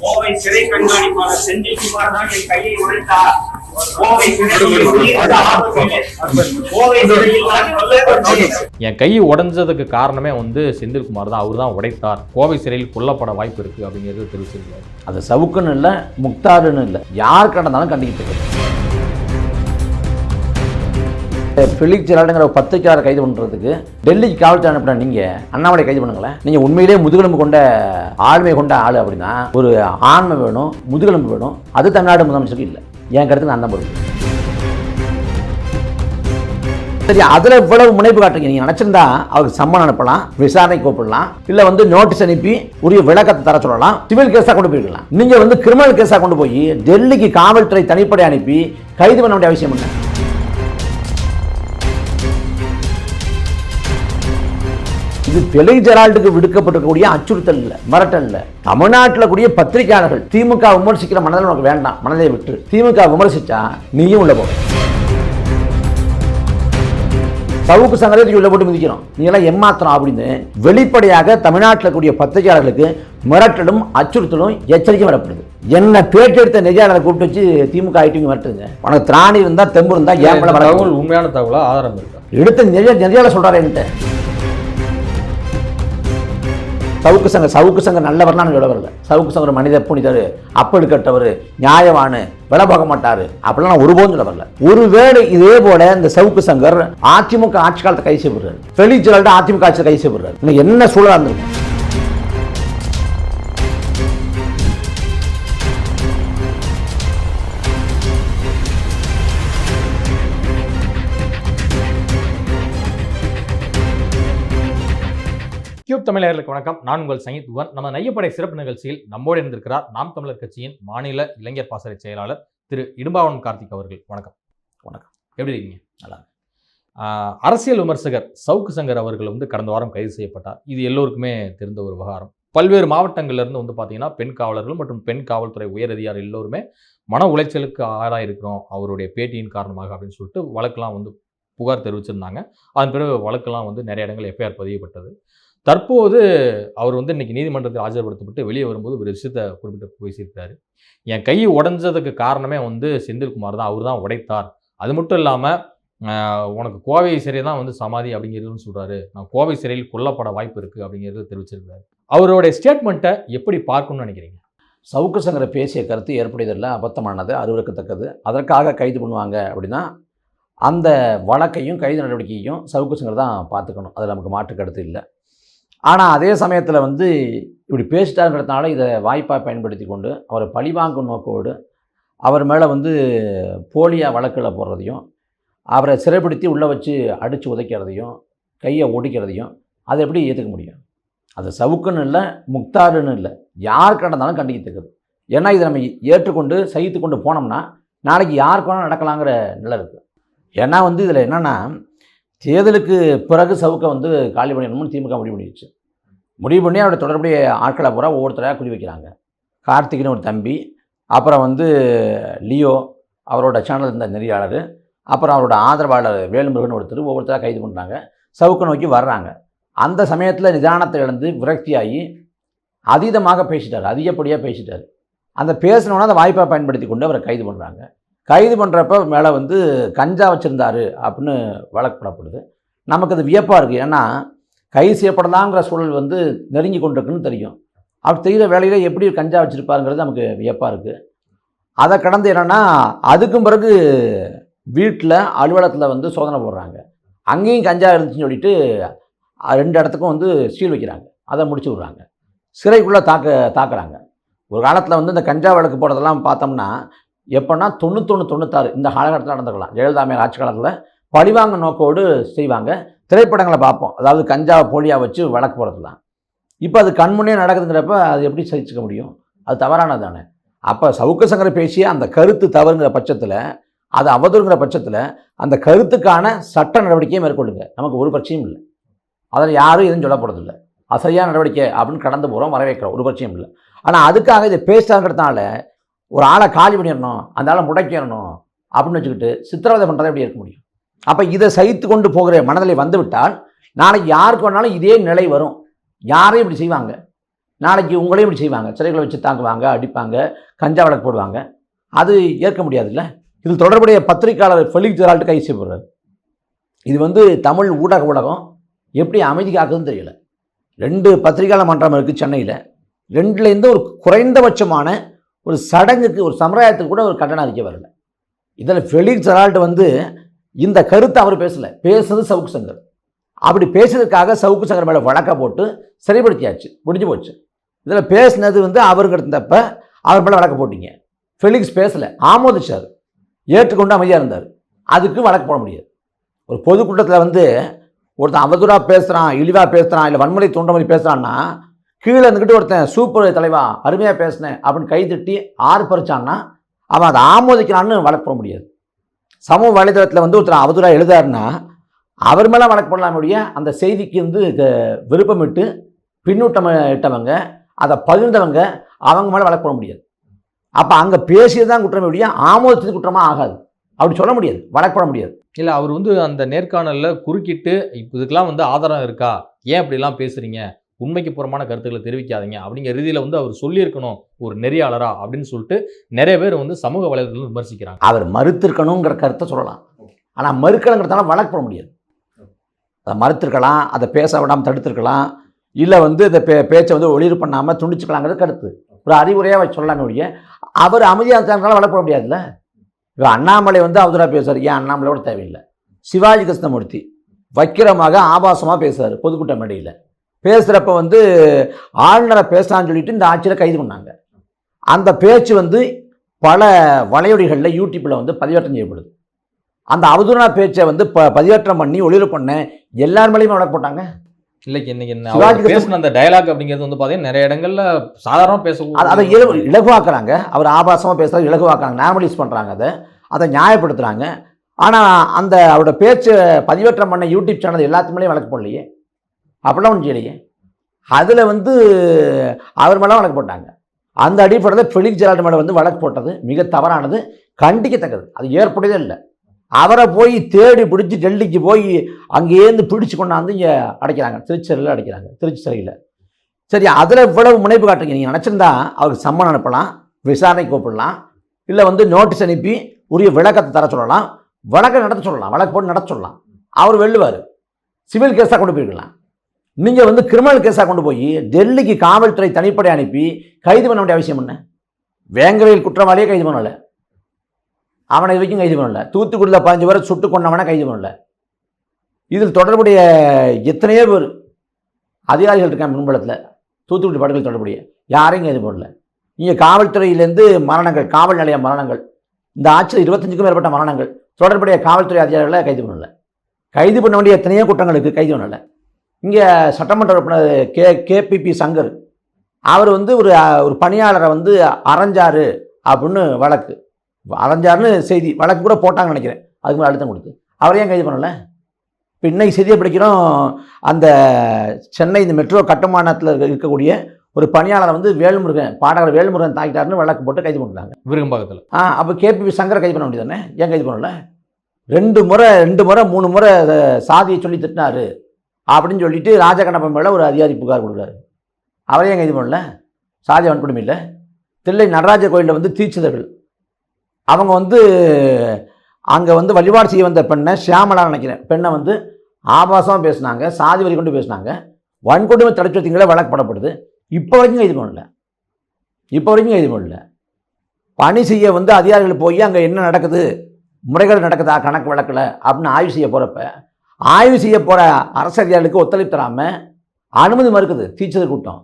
கோவை சிறை கண்காணிப்பாளர் செந்தில்குமார் தான் என் கையை உடைத்தார். கோவை என் கை உடைஞ்சதுக்கு காரணமே செந்தில்குமார் தான். அவர் தான் உடைத்தார். கோவை சிறையில் கொல்லப்பட வாய்ப்பு இருக்கு அப்படிங்கிறது தெரிவிச்சிருக்காரு. அது சவுக்குன்னு இல்லை, முக்தாருன்னு இல்லை, யார் கடந்தாலும் கண்டிக்கிட்டு ஃபெலிக்ஸ் ஜெரால்டுங்கிற 10 பேரை கைது பண்ணுறதுக்கு டெல்லிக்கு காவல்துறை அனுப்பின நீங்கள் அண்ணாமலை கைது பண்ணுங்களேன். நீங்கள் உண்மையிலேயே முதுகெலும்பு கொண்ட ஆளுமை கொண்ட ஆள் அப்படின்னா ஒரு ஆண்மை வேணும், முதுகெலும்பு வேணும். அது தமிழ்நாடு முதலமைச்சருக்கு இல்லை. என் கருத்துக்கு அந்த பொருள் சரி. அதில் இவ்வளவு முனைப்பு காட்டுறீங்க. நீங்கள் நினச்சிருந்தா அவருக்கு சம்மன் அனுப்பலாம், விசாரணை கூப்பிடலாம், இல்லை நோட்டீஸ் அனுப்பி உரிய விளக்கத்தை தர சொல்லலாம், சிவில் கேஸாக கொண்டு போயிருக்கலாம். நீங்கள் கிரிமினல் கேஸாக கொண்டு போய் டெல்லிக்கு காவல்துறை தனிப்படை அனுப்பி கைது பண்ண வேண்டிய அவசியம் இல்லை. இது ஃபெலிக்ஸ் ஜெரால்டுக்கு விடுக்கப்பட்டிருக்கக்கூடிய அச்சுறுத்தல் இல்லை, மிரட்டல் இல்லை. தமிழ்நாட்டில் கூடிய பத்திரிகையாளர்கள் திமுக விமர்சிக்கிற மனதில் உனக்கு வேண்டாம், மனதை விட்டு திமுக விமர்சிச்சா நீயும் உள்ள போக. சவுக்கு சங்கரத்துக்கு உள்ள போட்டு மிதிக்கிறோம், நீங்களாம் ஏமாத்திரம் அப்படின்னு வெளிப்படையாக தமிழ்நாட்டில் கூடிய பத்திரிகையாளர்களுக்கு மிரட்டலும் அச்சுறுத்தலும் எச்சரிக்கை வரப்படுது. என்ன பேட்டி எடுத்த நெறியாளரை கூப்பிட்டு வச்சு திமுக ஐடிங்க மிரட்டுங்க. உனக்கு திராணி இருந்தா தெம்பு இருந்தா ஏன் தகவல் உண்மையான தகவலா ஆதாரம் இருக்கா? எடுத்த நெறியாளர் சொல்றாரு என்கிட்ட. சவுக்கு சங்கர் நல்லவர்னா சொல்ல வரல. சவுக்கு சங்கர் மனித புனிதர், அப்படி கட்டவர், நியாயவானு, விலை பார்க்க மாட்டாரு அப்படிலாம் ஒருபோதும் சொல்ல வரல. ஒருவேளை இதே போல இந்த சவுக்கு சங்கர் அதிமுக ஆட்சி காலத்தை கை செய்யப்படுறாரு, ஃபெலிக்ஸ் ஜெரால்டு அதிமுக ஆட்சியை கை செய்யப்படுறாரு, இன்னைக்கு என்ன சூழலா இருந்திருக்கும்? கியூப் தமிழர்களுக்கு வணக்கம். நான் உங்கள் சங்கீத் புவன். நம்ம நையப்படை சிறப்பு நிகழ்ச்சியில் நம்மோடு இருந்திருக்கிறார் நாம் தமிழர் கட்சியின் மாநில இளைஞர் பாசறை செயலாளர் திரு இடும்பாவனம் கார்த்திக் அவர்கள். வணக்கம். வணக்கம். எப்படி இருக்கீங்க? நல்லா. அரசியல் விமர்சகர் சவுக்கு சங்கர் அவர்கள் கடந்த வாரம் கைது செய்யப்பட்டார். இது எல்லோருக்குமே தெரிந்த ஒரு விவகாரம். பல்வேறு மாவட்டங்கள்லேருந்து பார்த்தீங்கன்னா பெண் காவலர்கள் மற்றும் பெண் காவல்துறை உயரதிகாரி எல்லோருமே மன உளைச்சலுக்கு ஆளாயிருக்கிறோம் அவருடைய பேட்டியின் காரணமாக அப்படின்னு சொல்லிட்டு வழக்கெல்லாம் புகார் தெரிவிச்சிருந்தாங்க. அதன் பிறகு வழக்கெல்லாம் நிறைய இடங்கள் எஃப்ஐஆர் பதியப்பட்டது. தற்போது அவர் இன்னைக்கு நீதிமன்றத்தில் ஆஜர்படுத்தப்பட்டு வெளியே வரும்போது ஒரு விஷயத்தை குறிப்பிட்டு பேசியிருக்காரு. என் கை உடைஞ்சதுக்கு காரணமே செந்தில்குமார் தான். அவர் தான் உடைத்தார். அது மட்டும் இல்லாமல் உனக்கு கோவை சிறை தான் சமாதி அப்படிங்கிறதுன்னு சொல்கிறாரு. நான் கோவை சிறையில் கொல்லப்பட வாய்ப்பு இருக்குது அப்படிங்கிறது தெரிவிச்சிருக்காரு. அவருடைய ஸ்டேட்மெண்ட்டை எப்படி பார்க்கணும்னு நினைக்கிறீங்க? சவுக்கு சங்கரை பேசிய கருத்து ஏற்புடையதில்லை, அபத்தமானது, அருவருக்கத்தக்கது. அதற்காக கைது பண்ணுவாங்க அப்படின்னா அந்த வழக்கையும் கைது நடவடிக்கையும் சவுக்கு சங்கர் தான் பார்த்துக்கணும். அதில் நமக்கு மாற்று கருத்து இல்லை. ஆனால் அதே சமயத்தில் இப்படி பேசிட்டாருங்கிறதுனால இதை வாய்ப்பாக பயன்படுத்தி கொண்டு அவரை பழிவாங்கும் நோக்கோடு அவர் மேலே போலியாக வழக்கில் போடுறதையும், அவரை சிறைப்படுத்தி உள்ளே வச்சு அடித்து உதைக்கிறதையும், கையை ஒடிக்கிறதையும் அதை எப்படி ஏற்றுக்க முடியும்? அது சவுக்குன்னு இல்லை, முக்தாருன்னு இல்லை, யார் கடந்தாலும் கண்டிக்கத்தக்கது. ஏன்னா இதை நம்ம ஏற்றுக்கொண்டு சகித்து கொண்டு போனோம்னா நாளைக்கு யாருக்கு வேணால் நடக்கலாங்கிற நிலை இருக்குது. ஏன்னா இதில் என்னென்னா, தேர்தலுக்கு பிறகு சவுக்கை காலி பண்ணிடணும்னு திமுக முடிவு பண்ணிடுச்சு. முடிவு பண்ணி அவருடைய தொடர்புடைய ஆட்களை பூரா ஒவ்வொருத்தரையாக குறி வைக்கிறாங்க. கார்த்திக்னு ஒரு தம்பி, அப்புறம் லியோ அவரோட சேனல் இருந்த நெறியாளர், அப்புறம் அவரோட ஆதரவாளர் வேலுமுருகன் ஒருத்தர், ஒவ்வொருத்தராக கைது பண்ணுறாங்க. சவுக்கை நோக்கி வர்றாங்க. அந்த சமயத்தில் நிதானத்தை இழந்து விரக்தியாகி அதீதமாக பேசிட்டார், அதிகப்படியாக பேசிட்டார். அந்த பேசினோன்னா அந்த வாய்ப்பாக பயன்படுத்தி கொண்டு அவரை கைது பண்ணுறாங்க. கைது பண்ணுறப்ப மேலே கஞ்சா வச்சுருந்தாரு அப்படின்னு வழக்கப்படப்படுது. நமக்கு அது வியப்பாக இருக்குது. ஏன்னா கைது செய்யப்படலாங்கிற சூழல் நெருங்கி கொண்டிருக்குன்னு தெரியும். அப்படி தெரிகிற வேலையில் எப்படி கஞ்சா வச்சுருப்பாருங்கிறது நமக்கு வியப்பாக இருக்குது. அதை கடந்து என்னென்னா, அதுக்கும் பிறகு வீட்டில் அலுவலகத்தில் சோதனை போடுறாங்க. அங்கேயும் கஞ்சா இருந்துச்சுன்னு சொல்லிட்டு 2 இடத்துக்கும் சீல் வைக்கிறாங்க. அதை முடிச்சு விட்றாங்க. சிறைக்குள்ளே தாக்குறாங்க. ஒரு காலத்தில் இந்த கஞ்சா வழக்கு போடுறதெல்லாம் பார்த்தோம்னா எப்போன்னா 91, 96 இந்த காலகட்டத்தில் நடந்துக்கலாம். ஜெயலலிதா மேல் ஆட்சி காலத்தில் பழிவாங்க நோக்கோடு செய்வாங்க. திரைப்படங்களை பார்ப்போம், அதாவது கஞ்சாவை போலியாக வச்சு வழக்கு போடுறதுலாம். இப்போ அது கண்முன்னே நடக்குதுங்கிறப்ப அது எப்படி சகிச்சுக்க முடியும்? அது தவறானது தானே. அப்போ சவுக்கு சங்கரை பேசிய அந்த கருத்து தவறுங்கிற பட்சத்தில், அது அவதூறுங்கிற பட்சத்தில் அந்த கருத்துக்கான சட்ட நடவடிக்கையை மேற்கொள்ளுங்க. நமக்கு ஒரு பிரச்சனையும் இல்லை. அதில் யாரும் எதுவும் சொல்லப்படுறதில்லை. அது சரியான நடவடிக்கை அப்படின்னு கடந்து போகிறோம், வரவேற்கிறோம், ஒரு பிரச்சனையும் இல்லை. ஆனால் அதுக்காக இதை பேசுகிறாங்கிறதுனால ஒரு ஆளை காலி பண்ணிடணும், அந்த ஆளை முடக்கிடணும் அப்படின்னு வச்சுக்கிட்டு சித்திரவதை பண்ணுறதை எப்படி இருக்க முடியும்? அப்போ இதை சகித்து கொண்டு போகிற மனநிலை வந்துவிட்டால் நாளைக்கு யாருக்கு வேணாலும் இதே நிலை வரும். யாரையும் இப்படி செய்வாங்க. நாளைக்கு உங்களையும் இப்படி செய்வாங்க, சிறைகளை வச்சு தாக்குவாங்க, அடிப்பாங்க, கஞ்சா வழக்கு போடுவாங்க. அது ஏற்க முடியாதுல்ல. இதில் தொடர்புடைய பத்திரிகையாளர் ஃபெலிக்ஸ் ஜெரால்ட் கைது செய்யப்படுறாரு. இது வந்து தமிழ் ஊடக உலகம் எப்படி அமைதி காக்குதுன்னு தெரியல. 2 பத்திரிகையாளர் மன்றம் இருக்குது சென்னையில். 2லேருந்து ஒரு குறைந்தபட்சமான ஒரு சடங்குக்கு, ஒரு சம்பிரதாயத்துக்கு கூட ஒரு கண்டன அறிக்கை வரல. இதில் ஃபெலிக்ஸ் ஜெரால்ட் வந்து இந்த கருத்தை அவர் பேசலை, பேசுனது சவுக்கு சங்கர். அப்படி பேசுறதுக்காக சவுக்கு சங்கர் மேலே வழக்கை போட்டு சிறைப்படுத்தியாச்சு, முடிஞ்சு போச்சு. இதில் பேசுனது வந்து அவருக்கு இருந்தப்ப அவர் மேலே வழக்கு போட்டீங்க. ஃபெலிக்ஸ் பேசலை, ஆமோதிச்சார், ஏற்றுக்கொண்டு அமைதியாக இருந்தார். அதுக்கு வழக்கு போட முடியாது. ஒரு பொதுக்கூட்டத்தில் வந்து ஒருத்தன் அவதூறாக பேசுகிறான், இழிவாக பேசுகிறான், இல்லை வன்முறை தூண்ட மாதிரி பேசுகிறான்னா கீழே இருந்துக்கிட்டு ஒருத்தன் சூப்பர் தலைவா அருமையாக பேசினேன் அப்படின்னு கைதட்டி ஆர்ப்பரிச்சான்னா அவன் அதை ஆமோதிக்கிறான்னு வழக்கு போட முடியாது. சமூக வலைதளத்தில் வந்து ஒருத்தர் அவதூறாக எழுதாருன்னா அவர் மேலே வழக்கு போடலாம் முடிய, அந்த செய்திக்கு வந்து விருப்பமிட்டு பின்னூட்டம் இட்டவங்க, அதை பகிர்ந்தவங்க, அவங்க மேலே வழக்கு போட முடியாது. அப்போ அங்கே பேசியது தான் குற்றமே முடிய, ஆமோதித்தது குற்றமாக ஆகாது. அப்படி சொல்ல முடியாது, வழக்கு போட முடியாது. இல்லை, அவர் வந்து அந்த நேர்காணலில் குறுக்கிட்டு இப்போ இதுக்கெல்லாம் வந்து ஆதாரம் இருக்கா, ஏன் இப்படிலாம் பேசுகிறீங்க, உண்மைக்கு புறமான கருத்துக்களை தெரிவிக்காதீங்க அப்படிங்கிற ரீதியில் வந்து அவர் சொல்லியிருக்கணும் ஒரு நெறியாளரா அப்படின்னு சொல்லிட்டு நிறைய பேர் வந்து சமூக வலைதளத்தில் விமர்சிக்கிறாங்க. அவர் மறுத்திருக்கணுங்கிற கருத்தை சொல்லலாம், ஆனால் மறுக்கணுங்கிறதால வழக்கு போட முடியாது. அதை மறுத்திருக்கலாம், அதை பேச விடாமல் தடுத்திருக்கலாம், இல்லை வந்து இந்த பேச்சை வந்து ஒளிர் பண்ணாமல் துண்டிச்சுக்கலாங்கிறது கருத்து. ஒரு அறிவுரையாக சொல்லலாமே ஒழிய அவர் அமைதியாக இருந்தாலும் வழக்கு போட முடியாதுல்ல. இப்போ அண்ணாமலை வந்து அவதூறாக பேசுவார், ஏன் அண்ணாமலையோட தேவையில்லை. சிவாஜி கிருஷ்ணமூர்த்தி வக்கிரமாக ஆபாசமாக பேசுவார் பொதுக்கூட்ட மேடையில். பேசுகிறப்ப வந்து ஆளுநரை பேசலான்னு சொல்லிட்டு இந்த ஆட்சியில் கைது பண்ணாங்க. அந்த பேச்சு வந்து பல வலையொலிகளில் யூடியூப்பில் வந்து பதிவேற்றம் செய்யப்படுது. அந்த அவதூறான பேச்சை வந்து பதிவேற்றம் பண்ணி ஒளிர பண்ண எல்லார் மேலேயுமே வழக்கு போட்டாங்க. இல்லைக்கு இன்னைக்கு பேசின அந்த டயலாக் அப்படிங்கிறது வந்து பார்த்தீங்கன்னா நிறைய இடங்கள்ல சாதாரணமாக பேசுவோம், அதை இலகுவாக்குறாங்க. அவர் ஆபாசமாக பேசுகிறது இலகுவாக்குறாங்க, நார்மலைஸ் பண்ணுறாங்க, அதை நியாயப்படுத்துகிறாங்க. ஆனால் அந்த அவரோட பேச்சை பதிவேற்றம் பண்ண யூடியூப் சேனல் எல்லாத்துமேலேயும் வழக்கு போடலையே, அப்படிலாம் ஒன்றும் செய்யலையே. அதில் வந்து அவர் மேலே வழக்கு போட்டாங்க. அந்த அடிப்படையில் ஃபெலிக்ஸ் ஜெரால்ட் மேலே வந்து வழக்கு போட்டது மிக தவறானது, கண்டிக்கத்தக்கது. அது ஏற்புடையதே இல்லை. அவரை போய் தேடி பிடிச்சி டெல்லிக்கு போய் அங்கேருந்து பிடிச்சி கொண்டாந்து இங்கே அடைக்கிறாங்க, திருச்சி சிறையில் அடைக்கிறாங்க, திருச்சி சிறையில். சரி, அதில் இவ்வளவு முனைப்பு காட்டுறீங்க. நீங்கள் நினச்சிருந்தா அவருக்கு சம்மன் அனுப்பலாம், விசாரணை கூப்பிடலாம், இல்லை வந்து நோட்டீஸ் அனுப்பி உரிய விளக்கத்தை தர சொல்லலாம், வழக்கை நடத்த சொல்லலாம், வழக்கு போட்டு நடத்த சொல்லலாம். அவர் வெல்லுவார், சிவில் கேஸாக கொண்டு போயிருக்கலாம். நீங்கள் வந்து கிரிமினல் கேஸாக கொண்டு போய் டெல்லிக்கு காவல்துறை தனிப்படை அனுப்பி கைது பண்ண வேண்டிய அவசியம் என்ன? வேங்கவையில் குற்றவாளியே கைது பண்ணலை, அவனை இது வரைக்கும் கைது பண்ணல. தூத்துக்குடியில் 15 பேரை சுட்டு கொண்டவனை கைது பண்ணல. இதில் தொடர்புடைய எத்தனையோ பேர் அதிகாரிகள் இருக்காங்க முன்பலத்தில், தூத்துக்குடி படுகொலை தொடர்புடைய யாரையும் கைது பண்ணல. நீங்கள் காவல்துறையிலேருந்து மரணங்கள், காவல் நிலைய மரணங்கள், இந்த ஆட்சியில் 25க்கும் மேற்பட்ட மரணங்கள், தொடர்புடைய காவல்துறை அதிகாரிகளை கைது பண்ணல. கைது பண்ண வேண்டிய எத்தனையோ குற்றங்களுக்கு கைது பண்ணலை. இங்கே சட்டமன்ற உறுப்பினர் கேபிபி சங்கர், அவர் வந்து ஒரு பணியாளரை வந்து அரைஞ்சாரு அப்படின்னு வழக்கு, அரைஞ்சாருன்னு செய்தி வழக்கு கூட போட்டாங்கன்னு நினைக்கிறேன். அதுக்கு மேலே அழுத்தம் கொடுத்து அவரையும் ஏன் கைது பண்ணலை? இப்போ இன்னைக்கு செய்தியை படிக்கிறோம், அந்த சென்னை இந்த மெட்ரோ கட்டுமானத்தில் இருக்கக்கூடிய ஒரு பணியாளரை வந்து வேல்முருகன், பாடகர் வேல்முருகன் தாக்கிட்டாருன்னு வழக்கு போட்டு கைது பண்ணுறாங்க விருகம்பாக்கத்தில். அப்போ கேபிபி சங்கரை கைது பண்ண வேண்டியது தானே, ஏன் கைது பண்ணல? 2 முறை 3 முறை சாதியை சொல்லி திட்டினாரு அப்படின்னு சொல்லிட்டு ராஜகண்ணப்பன் மேலே ஒரு அதிகாரி புகார் கொடுக்குறாரு. அவரையும் கைது பண்ணல? சாதி வன்கொடுமை இல்லை. தில்லை நடராஜர் கோயிலில் வந்து தீட்சிதர்கள் அவங்க வந்து அங்கே வந்து வழிபாடு செய்ய வந்த பெண்ணை, ஷியாமலா நினைக்கிறேன், பெண்ணை வந்து ஆபாசமாக பேசினாங்க, சாதி வரி கொண்டு பேசினாங்க, வன்கொடுமை தடுப்பு சட்டங்களே வழக்கு போடப்படுது. இப்போ வரைக்கும் கைது பண்ணல, இப்போ வரைக்கும் கைது பண்ணல. பணி செய்ய வந்து அதிகாரிகள் போய் அங்கே என்ன நடக்குது, முறைகள் நடக்குதா கணக்கு வழக்கில் அப்படின்னு ஆய்வு செய்ய போகிறப்ப, ஆய்வு செய்ய போகிற அரசு அதிகாரிகளுக்கு ஒத்துழைப்பு தராமல் அனுமதி மறுக்குது தீட்சிதர் கூட்டம்.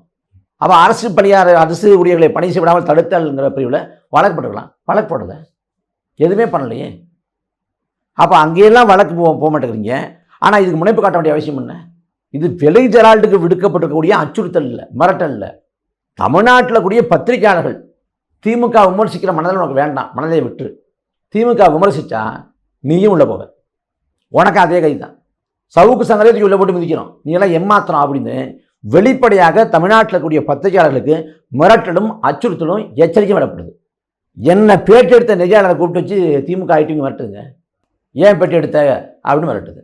அப்போ அரசு பணியாளர், அரசு ஊழியர்களை பணி செய்ய விடாமல் தடுத்தல்ங்கிற பிரிவில் வழக்கு போட்டுக்கலாம். வழக்கு போடுறது எதுவுமே பண்ணலையே. அப்போ அங்கேயெல்லாம் வழக்கு போக மாட்டேங்கிறீங்க. ஆனால் இதுக்கு முனைப்பு காட்ட வேண்டிய அவசியம் என்ன? இது ஃபெலிக்ஸ் ஜெரால்டுக்கு விடுக்கப்பட்டிருக்கக்கூடிய அச்சுறுத்தல் இல்லை, மிரட்டல் இல்லை. தமிழ்நாட்டில் கூடிய பத்திரிகையாளர்கள் திமுக விமர்சிக்கிற மனதில் உனக்கு வேண்டாம், மனதை விட்டு திமுக விமர்சித்தா நீயும் உள்ள போக, உனக்கு அதே கை தான். சவுக்கு சங்கரத்துக்கு உள்ள போட்டு மிதிக்கிறோம், நீ எல்லாம் ஏமாத்திரம் அப்படின்னு வெளிப்படையாக தமிழ்நாட்டில் கூடிய பத்திரிகையாளர்களுக்கு மிரட்டலும் அச்சுறுத்தலும் எச்சரிக்கை விடப்படுது. என்ன பேட்டி எடுத்த நெறியாளரை கூப்பிட்டு வச்சு திமுக ஐடிங்க மிரட்டுங்க, ஏன் பேட்டி எடுத்த அப்படின்னு மிரட்டுது.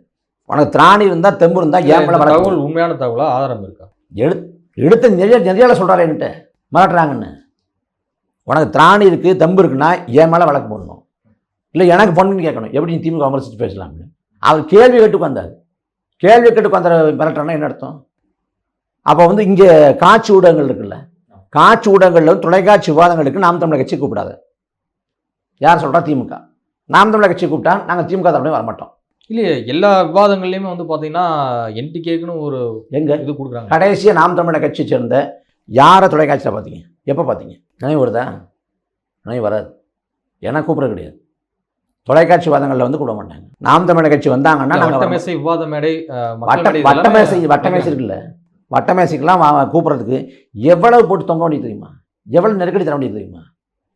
உனக்கு திராணி இருந்தால் தெம்பு இருந்தால் ஏன் தகவல் உண்மையான தகவலாக ஆதாரம் இருக்கா? எடுத்து நிறைய சொல்கிறாரு என்கிட்ட மிரட்டுறாங்கன்னு. உனக்கு திராணி இருக்குது தம்பு இருக்குன்னா என் மேலே வழக்கு போடணும், இல்லை எனக்கு பொண்ணுன்னு கேட்கணும். எப்படி நீ திமுக விமர்சித்து பேசலாம்னு அவர் கேள்வி கேட்டுக்கு வந்தார். கேள்வி கேட்டுக்கு வந்த மிரட்டுறன்னா என்ன அர்த்தம்? அப்போ வந்து இங்கே காட்சி ஊடகங்கள் இருக்குல்ல, காட்சி ஊடகங்களில் வந்து தொலைக்காட்சி விவாதங்களுக்கு நாம் தமிழர் கட்சி கூப்பிடாது. யார் சொல்கிறா? திமுக. நாம் தமிழர் கட்சி கூப்பிட்டா நாங்கள் திமுக தரப்பே வரமாட்டோம். இல்லையே, எல்லா விவாதங்கள்லையுமே வந்து பார்த்தீங்கன்னா என்டிகேக்குன்னு ஒரு எங்கே இது கொடுக்குறாங்க. கடைசியாக நாம் தமிழர் கட்சியை சேர்ந்த யாரை தொலைக்காட்சியில் பார்த்தீங்க? எப்போ பார்த்தீங்க? நினைவு வருதா? நினைவு வராது. ஏன்னா கூப்பிட கிடையாது. தொலைக்காட்சி விவாதங்களில் வந்து கூப்பிட மாட்டாங்க. நாம் தமிழர் கட்சி வந்தாங்கன்னா வட்டமேசை விவாத மேடை, வட்டமேசை இருக்குல்ல, வட்டமேசைக்கெல்லாம் கூப்பிட்றதுக்கு எவ்வளவு போட்டு தொங்க வேண்டியது தெரியுமா? எவ்வளோ நெருக்கடி தர வேண்டியது தெரியுமா?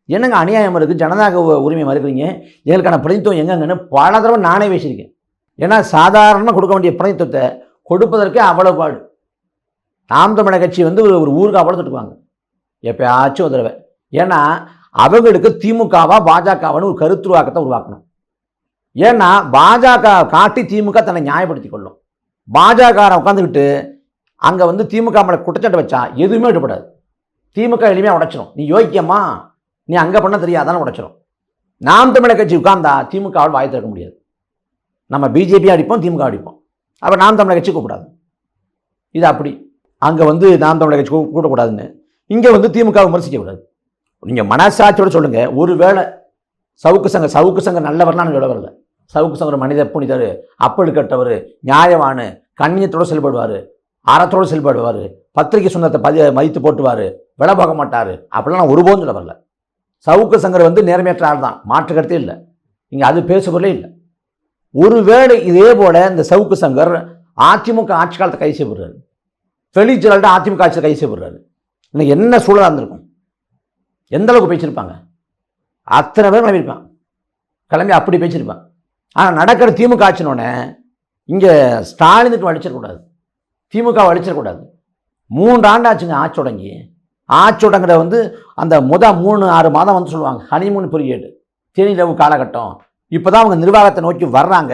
என்னங்க அநியாயம் இருக்குது, ஜனநாயக உரிமை மறுக்கிறீங்க, எங்களுக்கான பிரதித்துவம் எங்கன்னு பல தடவை நானே பேசியிருக்கேன். ஏன்னா சாதாரணமாக கொடுக்க வேண்டிய பிரதித்துவத்தை கொடுப்பதற்கே அவ்வளோ பாடு. நாம் தமிழர் கட்சி வந்து ஒரு ஊருக்கு அவ்வளோ தொட்டுக்குவாங்க எப்போயாச்சும் ஒரு தடவை. ஏன்னா அவங்களுக்கு திமுகவா பாஜகவான்னு ஒரு கருத்துருவாக்கத்தை உருவாக்கணும். ஏன்னா பாஜக காட்டி திமுக தன்னை நியாயப்படுத்தி கொள்ளும். பாஜக உட்காந்துக்கிட்டு அங்கே வந்து திமுக மேலே குற்றச்சாட்டு வச்சா எதுவுமே விடப்படாது. திமுக எளிமையாக உடைச்சிடும். நீ யோக்கியமா, நீ அங்கே பண்ண தெரியாதான்னு உடைச்சிடும். நாம் தமிழர் கட்சி உட்கார்ந்தா திமுகவால் வாய் திறக்க முடியாது. நம்ம பிஜேபி அடிப்போம், திமுக அடிப்போம். அப்போ நாம் தமிழர் கட்சி கூப்பிடாது. இது அப்படி. அங்கே வந்து நாம் தமிழர் கட்சி கூப்பிடக்கூடாதுன்னு, இங்கே வந்து திமுக விமர்சிக்கக்கூடாது. நீங்கள் மனசாட்சியோடு சொல்லுங்கள். ஒரு வேளை சவுக்கு சங்கர் நல்லவர்லாம் சொல்ல வரல. சவுக்கு சங்கர் மனித புனிதர், அப்பழு கட்டவர், நியாயவானு, கண்ணியத்தோடு செயல்படுவார், அறத்தோடு செயல்படுவார், பத்திரிகை சுந்தரத்தை மதித்து போட்டுவார், விலை போக மாட்டார், அப்படிலாம் நான் ஒருபோதும் சொல்ல வரல. சவுக்கு சங்கர் வந்து நேர்மையற்ற ஆள் தான், மாற்று கருத்தே இல்லை. இங்கே அது பேசுபொருளே இல்லை. ஒருவேளை இதே போல் இந்த சவுக்கு சங்கர் அதிமுக ஆட்சி காலத்தை கை செய்யப்படுறாரு, வெளிச்சலால்ட்ட அதிமுக ஆட்சியில் கை செய்யப்படுறாரு, இன்னைக்கு என்ன சூழலாக இருந்திருக்கும்? எந்த அளவுக்கு பேசியிருப்பாங்க? அத்தனை பேர் கிளம்பியிருப்பான், கிளம்பி அப்படி பேசியிருப்பான். ஆனால் நடக்கிற திமுக ஆட்சினோடனே இங்கே ஸ்டாலினுக்கு அடிச்சிடக்கூடாது, திமுக அடிச்சிடக்கூடாது. 3 ஆண்டு ஆச்சுங்க ஆட்சி தொடங்கி. ஆட்சி தொடங்குற வந்து அந்த 3-6 மாதம் வந்து சொல்லுவாங்க ஹனிமூன் பீரியட், தேனிலவு காலகட்டம். இப்போ தான் அவங்க நிர்வாகத்தை நோக்கி வர்றாங்க,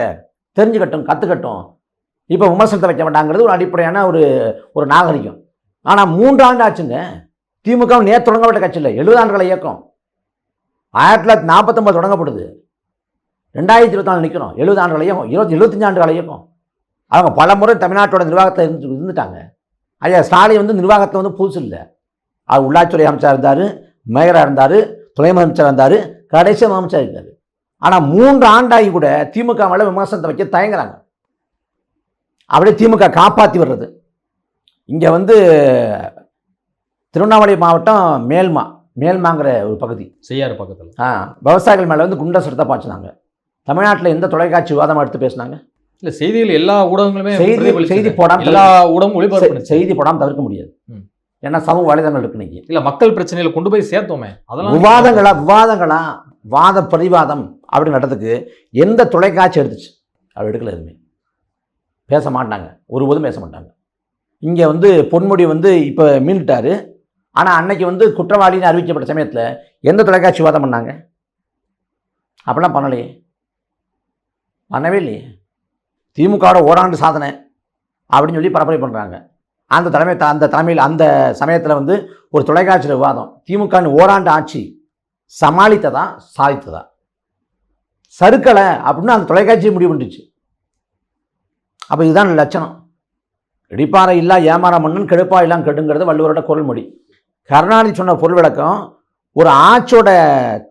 தெரிஞ்சுக்கட்டும், கற்றுக்கட்டும். இப்போ விமர்சனத்தை வைக்க மாட்டாங்கிறது ஒரு அடிப்படையான ஒரு நாகரிகம். ஆனால் 3 ஆண்டு ஆச்சுங்க. திமுக நேற்று தொடங்கப்பட்ட கட்சி இல்லை, 70 ஆண்டுகளை இயக்கம். 1949 தொடங்கப்படுது, 2024 நிற்கிறோம். 70 ஆண்டுகள் இயக்கம், 75 ஆண்டுகள் இயக்கம். அவங்க பல முறை தமிழ்நாட்டோட நிர்வாகத்தை இருந்துட்டாங்க. ஐயா ஸ்டாலின் வந்து நிர்வாகத்தில் வந்து புதுசு இல்லை. அவர் உள்ளாட்சித்துறை அமைச்சராக இருந்தார், மேயராக இருந்தார், துணை முதலமைச்சராக இருந்தார், கடைசி முதலமைச்சராக இருக்கார். ஆனால் 3 ஆண்டாகி கூட திமுக மேலே விமர்சனத்தை வைக்க தயங்குறாங்க. அப்படியே திமுக காப்பாற்றி வர்றது. இங்கே வந்து திருவண்ணாமலை மாவட்டம் மேல்மாங்கிற ஒரு பகுதி, செய்யாறு பக்கத்தில், விவசாயிகள் மேலே வந்து குண்டஸ் எடுத்தால் பாய்ச்சினாங்க. தமிழ்நாட்டில் எந்த தொலைக்காட்சி விவாதமாக எடுத்து பேசினாங்க? இல்லை, செய்திகள் எல்லா ஊடகங்களுமே செய்தி போடாமல், எல்லா ஊடகமும் ஒளிபரப்பு செய்தி போடாமல் தவிர்க்க முடியாது. ஏன்னா சமூக வலைதளங்கள் இருக்கு இன்னைக்கு. இல்லை, மக்கள் பிரச்சனைகளை கொண்டு போய் சேர்த்தோமே, அதெல்லாம் விவாதங்களா வாத பிரதிவாதம் அப்படி நடத்துக்கு எந்த தொலைக்காட்சி எடுத்துச்சு? அவர் எடுக்கல, எதுவுமே பேச மாட்டாங்க, ஒருபோதும் பேச மாட்டாங்க. இங்கே வந்து பொன்முடி வந்து இப்போ மீண்டுட்டார். ஆனால் அன்னைக்கு வந்து குற்றவாளின்னு அறிவிக்கப்பட்ட சமயத்தில் எந்த தொலைக்காட்சி விவாதம் பண்ணாங்க? அப்படிலாம் பண்ணலையே, பண்ணவே இல்லையே. திமுகவோட ஓராண்டு சாதனை அப்படின்னு சொல்லி பரப்புரை பண்ணுறாங்க. அந்த தலைமையில் அந்த சமயத்தில் வந்து ஒரு தொலைக்காட்சியில் விவாதம், திமுக ஓராண்டு ஆட்சி சமாளித்ததா சாதித்ததா சறுக்கலை அப்படின்னு அந்த தொலைக்காட்சியை முடிவு பண்ணிடுச்சு. அப்போ இதுதான் லட்சணம். இடிப்பாறை இல்லா ஏமாற மன்னன் கெடுப்பா இல்லாம் கெடுங்கிறது வள்ளுவரோட குரல் மொழி. கருணாநிதி சொன்ன பொருள் விளக்கம், ஒரு ஆட்சியோட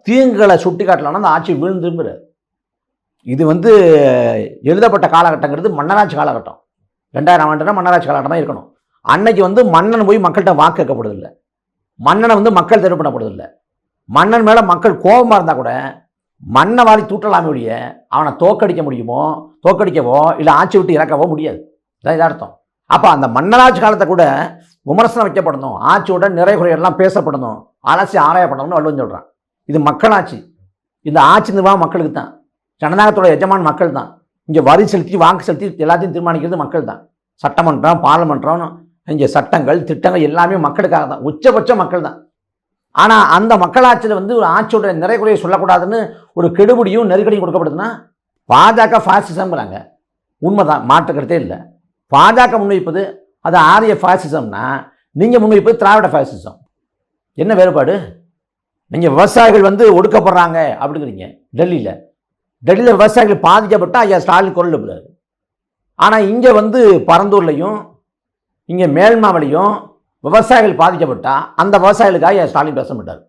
தீங்குகளை சுட்டி காட்டலாம்னா அந்த ஆட்சி வீழ்ந்துங்கிறது. இது வந்து எழுதப்பட்ட காலகட்டங்கிறது மன்னராட்சி காலகட்டம். 2000 ஆண்டுனா மன்னராட்சி காலகட்டமாக இருக்கணும். அன்னைக்கு வந்து மன்னன் போய் மக்கள்கிட்ட வாக்கு கேட்கப்படுதில்லை, மன்னனை வந்து மக்கள் தேர்வு பண்ணப்படுதில்லை. மன்னன் மேலே மக்கள் கோபமாக இருந்தால் கூட மண்ணை வாரி தூட்டலாமே ஒழிய அவனை தோக்கடிக்கவோ இல்லை ஆட்சி விட்டு இறக்கவோ முடியாது. இதான் அர்த்தம். அப்போ அந்த மன்னராட்சி காலத்தை கூட விமர்சனம் வைக்கப்படணும், ஆட்சியோட நிறைகுறையெல்லாம் பேசப்படணும், அலசி ஆராயப்படணும்னு வள்ளுவன் சொல்கிறான். இது மக்களாட்சி. இந்த ஆட்சி நிர்வாகம் மக்களுக்கு தான். ஜனநாயகத்தோட எஜமான் மக்கள் தான். இங்கே வரி செலுத்தி வாக்கு செலுத்தி எல்லாத்தையும் தீர்மானிக்கிறது மக்கள் தான். சட்டமன்றம், பார்லமென்றம், இங்கே சட்டங்கள், திட்டங்கள் எல்லாமே மக்களுக்காக தான், உச்சபட்ச மக்கள் தான். ஆனால் அந்த மக்களாட்சியில் வந்து ஒரு ஆட்சியோட நிறைகுறையை சொல்லக்கூடாதுன்னு ஒரு கெடுபிடியும் நெருக்கடியும் கொடுக்கப்படுதுன்னா பாஜக ஃபாசிசம்ங்கிறாங்க. உண்மைதான், மாற்றுக்கிறதே இல்லை. பாஜக முன்வைப்பது அது ஆரிய ஃபாசிசம்னா நீங்கள் முன்வைப்பது திராவிட ஃபேசிசம். என்ன வேறுபாடு? நீங்கள் விவசாயிகள் வந்து ஒடுக்கப்படுறாங்க அப்படிங்கிறீங்க. டெல்லியில் விவசாயிகள் பாதிக்கப்பட்டால் ஐயா ஸ்டாலின் குரல் எழுப்புறாரு. ஆனால் இங்கே வந்து பரந்தூர்லையும் இங்கே மேல்மாவிலையும் விவசாயிகள் பாதிக்கப்பட்டால் அந்த விவசாயிகளுக்காக ஐயா ஸ்டாலின் பேச மாட்டார்.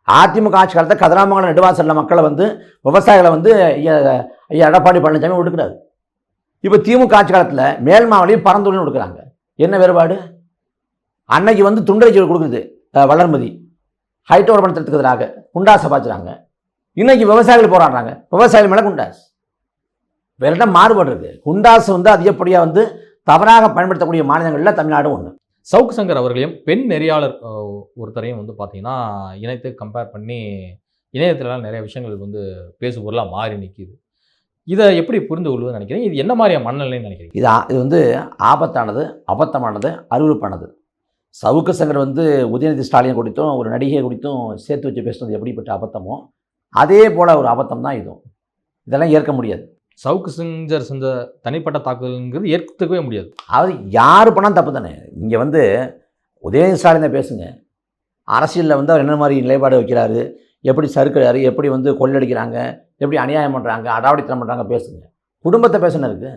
அதிமுக ஆட்சி காலத்தில் கதிராமங்கலம் நெடுவாசலில் மக்களை வந்து விவசாயிகளை வந்து ஐயா எடப்பாடி பழனிசாமி ஒடுக்கிறாரு. இப்போ திமுக ஆட்சி காலத்தில் மேல்மாவிலையும் பரந்தூர்லையும் ஒடுக்குறாங்க. என்ன வேறுபாடு? அன்னைக்கு வந்து துண்டறிக்கை கொடுக்குறது வளர்மதி ஹைட்ரோவர் பணத்திற்கு எதிராக குண்டாசை பாய்ச்சுறாங்க. இன்னைக்கு விவசாயிகள் போராடுறாங்க, விவசாயிகள் மேலே குண்டாஸ். வேற என்ன மாறுபாடு இருக்குது? குண்டாசு வந்து அதிகப்படியாக வந்து தவறாக பயன்படுத்தக்கூடிய மாநிலங்களில் தமிழ்நாடு ஒன்று. சவுக்கு சங்கர் அவர்களையும் பெண் நெறியாளர் ஒருத்தரையும் வந்து பார்த்தீங்கன்னா இணைத்து கம்பேர் பண்ணி இணையத்திலலாம் நிறைய விஷயங்கள் வந்து பேசு பொருளாக மாறி நிற்கிது. இதை எப்படி புரிந்து கொள்வதுன்னு நினைக்கிறீங்க? இது என்ன மாதிரியான மனநிலைன்னு நினைக்கிறீங்க? இது வந்து ஆபத்தானது, அபத்தமானது, அருவருப்பானது. சவுக்கு சங்கர் வந்து உதயநிதி ஸ்டாலின் குறித்தும் ஒரு நடிகை குறித்தும் சேர்த்து வச்சு பேசுனது எப்படிப்பட்ட அபத்தமோ அதே போல் ஒரு அபத்தம் தான் இதுவும். இதெல்லாம் ஏற்க முடியாது. சவுக்கு சங்கர் செஞ்ச தனிப்பட்ட தாக்குதல்ங்கிறது ஏற்கவே முடியாது. அது யார் பண்ணால் தப்பு தானே. இங்கே வந்து உதயநிதி ஸ்டாலினை பேசுங்க, அரசியலில் வந்து அவர் என்ன மாதிரி நிலைப்பாடு வைக்கிறாரு, எப்படி சறுக்கிறாரு, எப்படி வந்து கொள்ளடிக்கிறாங்க, எப்படி அநியாயம் பண்ணுறாங்க, அடாவடித்தனம் பண்ணுறாங்க பேசுங்க. குடும்பத்தை பேசுன இருக்குது.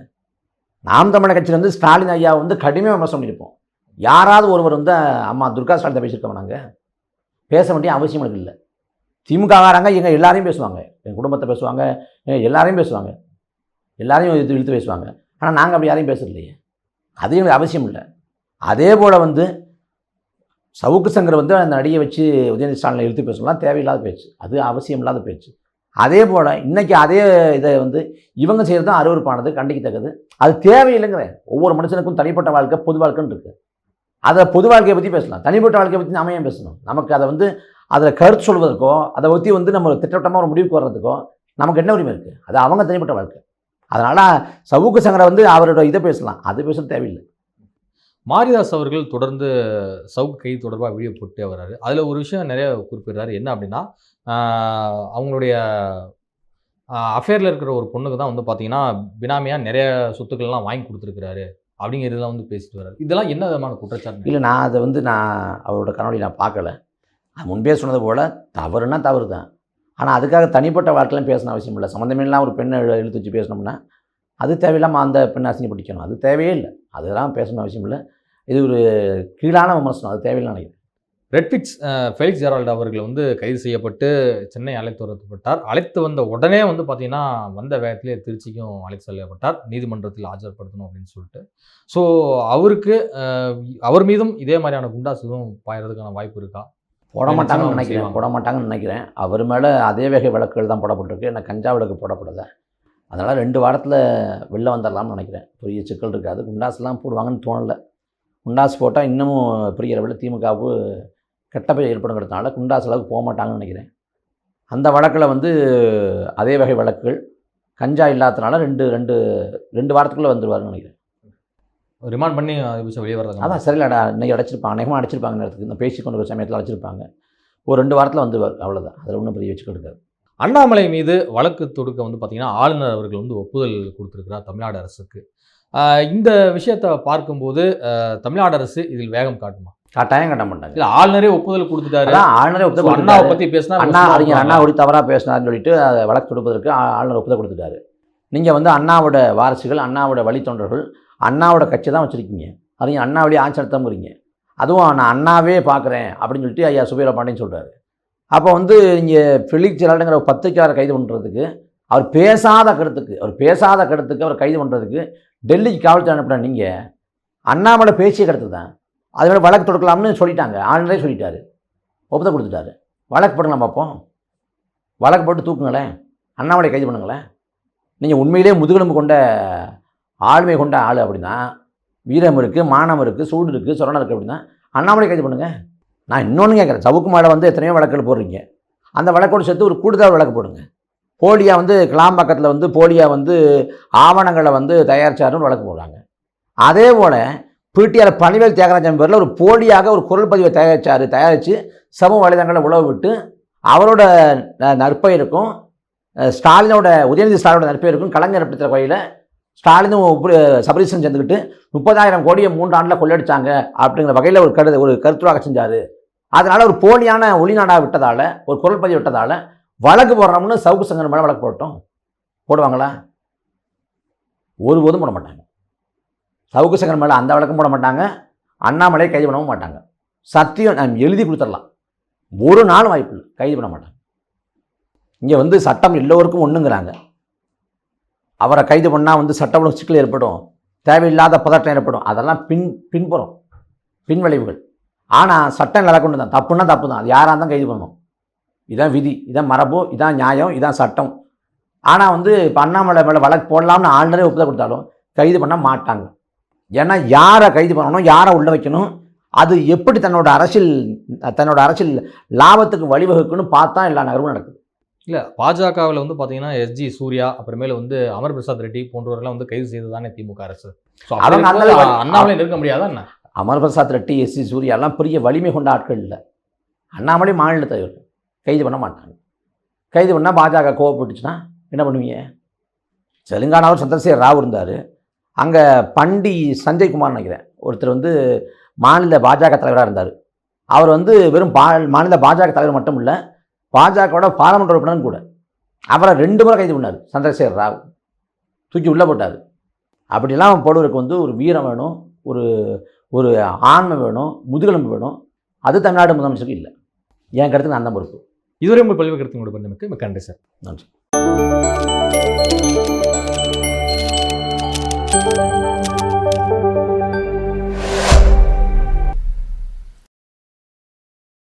நாம் தமிழர் கட்சியில் வந்து ஸ்டாலின் ஐயா வந்து கடுமையாக விமர்சனம் பண்ணியிருப்போம். யாராவது ஒருவர் வந்து அம்மா துர்கா ஸ்டாலின் பேசியிருக்கோம். நாங்கள் பேச வேண்டிய அவசியம் எனக்கு இல்லை. திமுககாரங்க எங்கள் எல்லாரையும் பேசுவாங்க, என் குடும்பத்தை பேசுவாங்க, எல்லாரையும் பேசுவாங்க, எல்லாரையும் இழுத்து பேசுவாங்க. ஆனால் நாங்கள் அப்படி யாரையும் பேசுறதில்லையே, அது எங்களுக்கு அவசியம் இல்லை. அதே போல் வந்து சவுக்கு சங்கர் வந்து அந்த நடிகை வச்சு உதயநிதி ஸ்டாலினை இழுத்து பேசலாம் தேவையில்லாத பேச்சு, அது அவசியம் இல்லாத பேச்சு. அதே போல் இன்றைக்கி அதே இதை வந்து இவங்க செய்கிறது தான் அருவருப்பானது, கண்டிக்கத்தக்கது. அது தேவையில்லைங்கிறேன். ஒவ்வொரு மனுஷனுக்கும் தனிப்பட்ட வாழ்க்கை, பொது வாழ்க்கைன்னு இருக்குது. அதை பொது வாழ்க்கையை பற்றி பேசலாம், தனிப்பட்ட வாழ்க்கையை பற்றி நாம ஏன் பேசணும்? நமக்கு அதை வந்து அதில் கருத்து சொல்வதற்கோ அதை பற்றி வந்து நம்ம திட்டவட்டமாக ஒரு முடிவுக்கு வர்றதுக்கோ நமக்கு என்ன உரிமை இருக்குது? அது அவங்க தனிப்பட்ட வாழ்க்கை. அதனால் சவுக்கு சங்கரை வந்து அவரோட இதை பேசலாம், அது பேச தேவையில்லை. மாரிதாஸ் அவர்கள் தொடர்ந்து சவுக்கு கை தொடர்பாக வீடியோ போட்டே வர்றாரு. அதில் ஒரு விஷயம் நிறைய குறிப்பிடுறாரு. என்ன அப்படின்னா, அவங்களுடைய அஃபேரில் இருக்கிற ஒரு பொண்ணுக்கு தான் வந்து பார்த்தீங்கன்னா பினாமியாக நிறைய சொத்துக்கள்லாம் வாங்கி கொடுத்துருக்கிறாரு அப்படிங்கிறதுலாம் வந்து பேசிட்டு வர்றாரு. இதெல்லாம் என்ன விதமான குற்றச்சாட்டு? இல்லை, நான் அதை வந்து அவரோட கனவுல நான் பார்க்கல. முன்பே சொன்னது போல் தவறுனா தவறு தான். ஆனால் அதுக்காக தனிப்பட்ட வாழ்க்கையிலாம் பேசணும் அவசியம் இல்லை. சம்மந்தமெல்லாம் ஒரு பெண்ணை இழுத்து வச்சு பேசணும்னா அது தேவையில்லாமல் அந்த பெண்ணை அசிங்கப்படுத்திக்கணும், அது தேவையே இல்லை. அதெல்லாம் பேசணும் அவசியம் இல்லை. இது ஒரு கீழான விமர்சனம், அது தேவையில்லை நினைக்கிறேன். ரெட்ஃபிக்ஸ் ஃபெலிக்ஸ் ஜெரால்டு அவர்கள் வந்து கைது செய்யப்பட்டு சென்னை அழைத்து வரப்பட்டார். அழைத்து வந்த உடனே வந்து பார்த்தீங்கன்னா வந்த வேகத்திலே திருச்சிக்கும் அழைத்து செல்லப்பட்டார், நீதிமன்றத்தில் ஆஜர்படுத்தணும் அப்படின்னு சொல்லிட்டு. ஸோ அவருக்கு அவர் மீதும் இதே மாதிரியான குண்டாஸ் எதுவும் பாயறதுக்கான வாய்ப்பு இருக்கா? போட மாட்டாங்கன்னு நினைக்கிறேன். அவர் மேலே அதே வகை வழக்குகள் தான் போடப்பட்டிருக்கு. ஏன்னா கஞ்சா வழக்கு போடப்படுது. அதனால் 2 வாரத்தில் வெளில வந்துடலாம்னு நினைக்கிறேன். பெரிய சிக்கல் இருக்காது. குண்டாஸ்லாம் போடுவாங்கன்னு தோணலை. குண்டாஸ் போட்டால் இன்னமும் பெரிய அளவில் திமுகவுக்கு கெட்ட பெயர் ஏற்படுங்கிறதுனால குண்டாஸ் அளவுக்கு போக மாட்டாங்கன்னு நினைக்கிறேன். அந்த வழக்கில் வந்து அதே வகை வழக்குகள் கஞ்சா இல்லாததுனால 2 வாரத்துக்குள்ளே வந்துடுவார்னு நினைக்கிறேன். ரிமாண்ட் பண்ணி வெளியே வர்றது அதான் சரியில்லடா, இன்றைக்கி அடைச்சிருப்பாங்க, அநேகமாக அடைச்சிருப்பாங்க. நேரத்துக்கு இந்த பேசி கொண்டு வர சமயத்தில் அடைச்சிருப்பாங்க. ஒரு 2 வாரத்தில் வந்துடுவார், அவ்வளோதான். அதில் ஒன்றும் பெரிய வச்சுக்க இருக்காது. அண்ணாமலை மீது வழக்கு தொடுக்க வந்து பார்த்தீங்கன்னா ஆளுநர் அவர்கள் வந்து ஒப்புதல் கொடுத்துருக்கிறார் தமிழ்நாடு அரசுக்கு. இந்த விஷயத்தை பார்க்கும்போது தமிழ்நாடு அரசு இதில் வேகம் காட்டுமா? கட்டாயம் காட்ட மாட்டாங்க. இல்லை, ஆளுநரே ஒப்புதல் கொடுத்துட்டாரு. ஆளுநரே ஒப்புதல், அண்ணாவை பற்றி பேசினா அண்ணா அப்படி தவறாக பேசினார்னு சொல்லிட்டு வழக்கு தொடுப்பதற்கு ஆளுநர் ஒப்புதல் கொடுத்துட்டாரு. நீங்கள் வந்து அண்ணாவோட வாரிசுகள், அண்ணாவோட வழித்தொண்டர்கள், அண்ணாவோட கட்சி தான் வச்சுருக்கீங்க. அதையும் அண்ணா வழியே ஆட்சி நடத்தமுறீங்க. அதுவும் நான் அண்ணாவே பார்க்குறேன் அப்படின்னு சொல்லிட்டு ஐயா சுபீர பாண்டியன் சொல்கிறாரு. அப்போ வந்து இங்கே ஃபெலிக்ஸ் ஜெரால்டுங்கிற ஒரு பத்திரிக்கையாளரை கைது பண்ணுறதுக்கு, அவர் பேசாத கருத்துக்கு அவர் கைது பண்ணுறதுக்கு டெல்லிக்கு காவல்துறை அனுப்பின நீங்கள் அண்ணாமலை பேசிய கருத்து தான். அதோட வழக்கு தொடுக்கலாம்னு சொல்லிட்டாங்க. ஆளுநரே சொல்லிட்டாரு, ஒப்புதல் கொடுத்துட்டாரு. வழக்கு போடலாம், பார்ப்போம். வழக்கு போட்டு தூக்குங்களேன், அண்ணாமலை கைது பண்ணுங்களேன். நீங்கள் உண்மையிலே முதுகெலும்பு கொண்ட ஆளுமை கொண்ட ஆள் அப்படின்னா, வீரம் இருக்குது, மானம் இருக்குது, சூடு இருக்குது, சொரணம் இருக்குது அப்படின்னா அண்ணாமலை கைது பண்ணுங்கள். நான் இன்னொன்று கேட்குறேன், சவுக்கு மேலே வந்து எத்தனையோ வழக்குகள் போடுறீங்க. அந்த வழக்கோடு சேர்த்து ஒரு கூடுதல் வழக்கு போடுங்க. போலியாக வந்து கிளாம்பாக்கத்தில் வந்து போலியாக வந்து ஆவணங்களை வந்து தயாரித்தாருன்னு வழக்கு போடுறாங்க. அதே போல் பிடிஆர் பணிவேல் தியாகராஜன் பேரில் ஒரு போலியாக ஒரு குரல் பதிவை தயாரித்து சமூக வலைதளங்களை உழவு விட்டு அவரோட நற்பெயருக்கும் உதயநிதி ஸ்டாலினோட நற்பெயருக்கும் கலைஞர் படுத்துகிற வகையில் ஸ்டாலினும் சபரீசன் சேர்ந்துக்கிட்டு 30,000 கோடியை 3 ஆண்டில் கொள்ளடிச்சாங்க அப்படிங்கிற வகையில் ஒரு கருத்துராக செஞ்சார். அதனால் ஒரு போலியான ஒளிநாடாக விட்டதால், ஒரு குரல் பதிவு விட்டதால் வழக்கு போடுறோம்னு சவுக்கு சங்கர் மேலே வழக்கு போடுவாங்களா? ஒருபோதும் போட மாட்டாங்க. சவுக்கு சங்கர் மேலே அந்த வழக்கம் போட மாட்டாங்க. அண்ணாமலையை கைது பண்ணவும் மாட்டாங்க. சத்தியம் நான் எழுதி கொடுத்துடலாம். ஒரு நாள் வாய்ப்பு இல்லை, கைது பண்ண மாட்டாங்க. இங்கே சட்டம் எல்லோருக்கும் ஒன்றுங்கிறாங்க. அவரை கைது பண்ணால் சட்ட ஒழுங்கு சிக்கல் ஏற்படும், தேவையில்லாத பதட்டம் ஏற்படும். அதெல்லாம் பின்புறம் பின்விளைவுகள். ஆனால் சட்டம் நிலை கொண்டு தான், தப்புன்னா தப்பு தான். அது யாராக தான் கைது பண்ணணும். இதான் விதி, இதான் மரபு, இதான் நியாயம், இதான் சட்டம். ஆனால் இப்போ அண்ணாமலை மேலே வழக்கு போடலாம்னு ஆல்ரெடி ஒப்புதல் கொடுத்தாலும் கைது பண்ண மாட்டாங்க. ஏன்னா யாரை கைது பண்ணணும், யாரை உள்ள வைக்கணும், அது எப்படி தன்னோட அரசியல் லாபத்துக்கு வழிவகுக்குன்னு பார்த்தா எல்லா நகரமும் நடக்குது. இல்லை, பாஜகவில் பார்த்தீங்கன்னா எஸ்ஜி சூர்யா, அப்புறமேல அமர் பிரசாத் ரெட்டி போன்றவர்கள்லாம் கைது செய்து தானே திமுக அரசு. அண்ணாமலை இருக்க முடியாதா என்ன? அமர் பிரசாத் ரெட்டி, எஸ்ஜி சூர்யா எல்லாம் பெரிய வலிமை கொண்ட ஆட்கள் இல்லை. அண்ணாமலை மாநில தலைவர், கைது பண்ண மாட்டாங்க. கைது பண்ணால் பாஜக கோவப்பட்டுச்சுன்னா என்ன பண்ணுவீங்க? தெலுங்கானாவில் சந்திரசேகர் ராவ் இருந்தார். அங்கே பண்டி சஞ்சய்குமார் நினைக்கிறேன் ஒருத்தர் மாநில பாஜக தலைவராக இருந்தார். அவர் வெறும் மாநில பாஜக தலைவர் மட்டும் இல்லை, பாஜகவோட பாராளுமன்ற உறுப்பினரும் கூட. அவரை 2 முறை கைது பண்ணார் சந்திரசேகர் ராவ், தூக்கி உள்ளே போட்டார். அப்படிலாம் போடுவதற்கு ஒரு வீரம் வேணும், ஒரு ஆண்மை வேணும், முதுகெலும்பு வேணும். அது தமிழ்நாடு முதலமைச்சருக்கு இல்லை. என் கருத்துக்கு நான் தான் பொறுப்பு. இதுவரை உங்கள் பல்வேறு கருத்து மிக்க நன்றி சார். நன்றி.